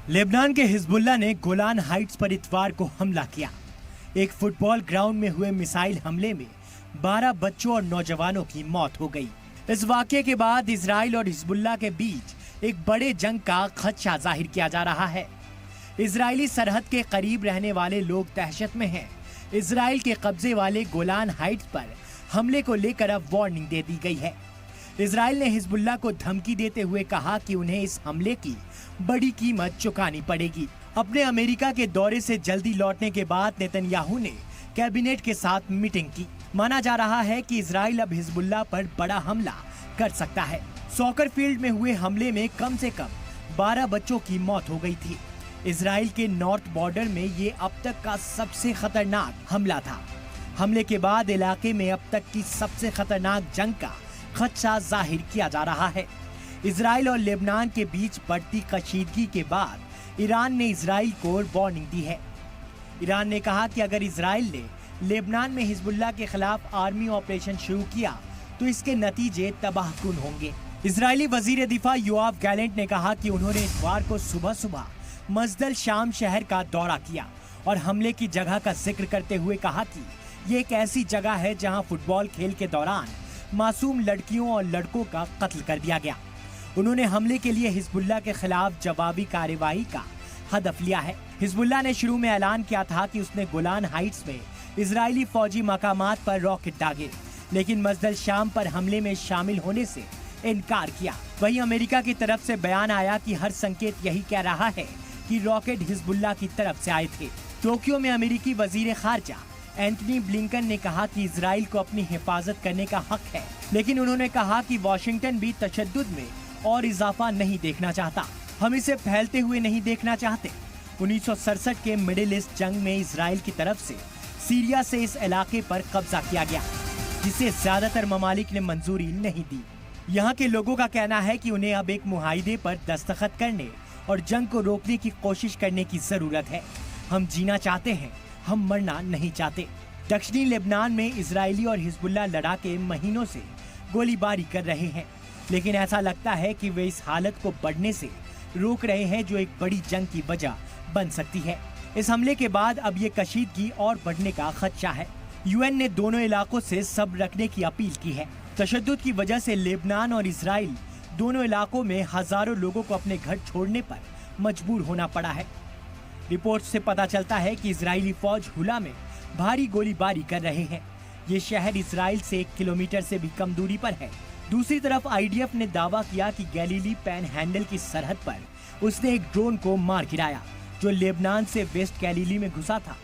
Lebanon के Hezbollah ने Golan Heights पर इतवार को हमला किया। एक फुटबॉल ग्राउंड में हुए मिसाइल हमले में 12 बच्चों और नौजवानों की मौत हो गई। इस वाकये के बाद इजराइल और हिजबुल्लाह के बीच एक बड़े जंग का खदशा जाहिर किया जा रहा है। इजरायली सरहद के करीब रहने वाले लोग दहशत में हैं। इजराइल के कब्जे वाले गोलान हाइट्स पर हमले को लेकर अब वार्निंग दे दी गई है। इजराइल ने हिजबुल्लाह को धमकी देते हुए कहा कि उन्हें इस हमले की बड़ी कीमत चुकानी पड़ेगी। अपने अमेरिका के दौरे से जल्दी लौटने के बाद नेतन्याहू ने कैबिनेट के साथ मीटिंग की। माना जा रहा है कि इजराइल अब हिजबुल्लाह पर बड़ा हमला कर सकता है। सॉकर फील्ड में हुए हमले में कम से कम 12 बच्चों की मौत हो गई थी। इजराइल के नॉर्थ बॉर्डर में ये अब तक का सबसे खतरनाक हमला था। हमले के बाद इलाके में अब तक की सबसे खतरनाक जंग का खदशा जाहिर किया जा रहा है। इजराइल और लेबनान के बीच बढ़ती कशीदगी के बाद ईरान ने इजराइल को वार्निंग दी है। ईरान ने कहा कि अगर इजराइल ने लेबनान में हिजबुल्लाह के खिलाफ आर्मी ऑपरेशन शुरू किया तो इसके नतीजे तबाहकुन होंगे। इजरायली वजीर दिफा योआव गैलेंट ने कहा कि उन्होंने इतवार को सुबह सुबह मजदल शाम शहर का दौरा किया और हमले की जगह का जिक्र करते हुए कहा कि ये एक ऐसी जगह है जहां फुटबॉल खेल के दौरान मासूम लड़कियों और लड़कों का कत्ल कर दिया गया। उन्होंने हमले के लिए हिजबुल्लाह के खिलाफ जवाबी कार्रवाई का हदफ लिया है। हिजबुल्लाह ने शुरू में ऐलान किया था कि उसने गोलान हाइट्स में इजरायली फौजी मकामात पर रॉकेट दागे, लेकिन मजदल शाम पर हमले में शामिल होने से इनकार किया। वहीं अमेरिका की तरफ से बयान आया कि हर संकेत यही कह रहा है कि रॉकेट हिजबुल्लाह की तरफ से आए थे। टोक्यो में अमेरिकी वजीर खारजा एंटनी ब्लिंकन ने कहा कि इजराइल को अपनी हिफाजत करने का हक है, लेकिन उन्होंने कहा कि वॉशिंगटन भी तशद्दुद में और इजाफा नहीं देखना चाहता। हम इसे फैलते हुए नहीं देखना चाहते। 1967 के मिडिल ईस्ट जंग में इजराइल की तरफ से सीरिया से इस इलाके पर कब्जा किया गया, जिसे ज्यादातर ममालिक ने मंजूरी नहीं दी। यहाँ के लोगों का कहना है कि उन्हें अब एक मुआहिदे पर दस्तखत करने और जंग को रोकने की कोशिश करने की जरूरत है। हम जीना चाहते हैं, हम मरना नहीं चाहते। दक्षिणी लेबनान में इजरायली और हिजबुल्लाह लड़ाके महीनों से गोलीबारी कर रहे हैं, लेकिन ऐसा लगता है कि वे इस हालत को बढ़ने से रोक रहे हैं जो एक बड़ी जंग की वजह बन सकती है। इस हमले के बाद अब ये कशीदगी और बढ़ने का खदशा है। यूएन ने दोनों इलाकों से सब्र रखने की अपील की है। तशद्दुद की वजह से लेबनान और इजराइल दोनों इलाकों में हजारों लोगों को अपने घर छोड़ने पर मजबूर होना पड़ा है। रिपोर्ट से पता चलता है कि इजरायली फौज हुला में भारी गोलीबारी कर रहे हैं। ये शहर इजराइल से 1 किलोमीटर से भी कम दूरी पर है। दूसरी तरफ आईडीएफ ने दावा किया कि गैलीली पैन हैंडल की सरहद पर उसने एक ड्रोन को मार गिराया जो लेबनान से वेस्ट गैलीली में घुसा था।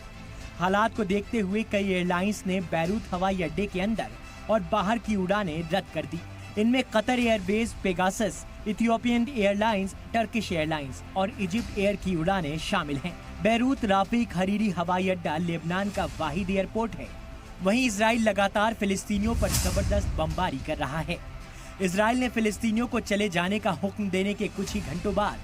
हालात को देखते हुए कई एयरलाइंस ने बैरूत हवाई अड्डे के अंदर और बाहर की उड़ानें रद्द कर दी। इनमें Qatar Airways, Pegasus, Ethiopian airlines, Turkish airlines और इजिप्ट एयर की उड़ानें शामिल हैं। बैरूत राफिक हरीरी हवाई अड्डा लेबनान का वाहिद एयरपोर्ट है। वहीं इजराइल लगातार फिलिस्तीनियों पर जबरदस्त बमबारी कर रहा है। इजराइल ने फिलिस्तीनियों को चले जाने का हुक्म देने के कुछ ही घंटों बाद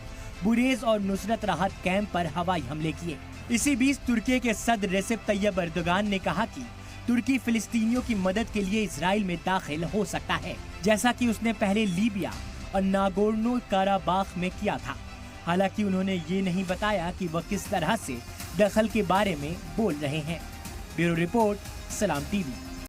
बुरेज और नुसरत राहत कैंप पर हवाई हमले किए। इसी बीच तुर्की के सदर रेसिप तैयब एर्दोगान ने कहा कि तुर्की फिलिस्तीनियों की मदद के लिए इजराइल में दाखिल हो सकता है, जैसा कि उसने पहले लीबिया और नागोर्नो काराबाख में किया था। हालांकि उन्होंने ये नहीं बताया कि वह किस तरह से दखल के बारे में बोल रहे हैं। ब्यूरो रिपोर्ट, सलाम टीवी।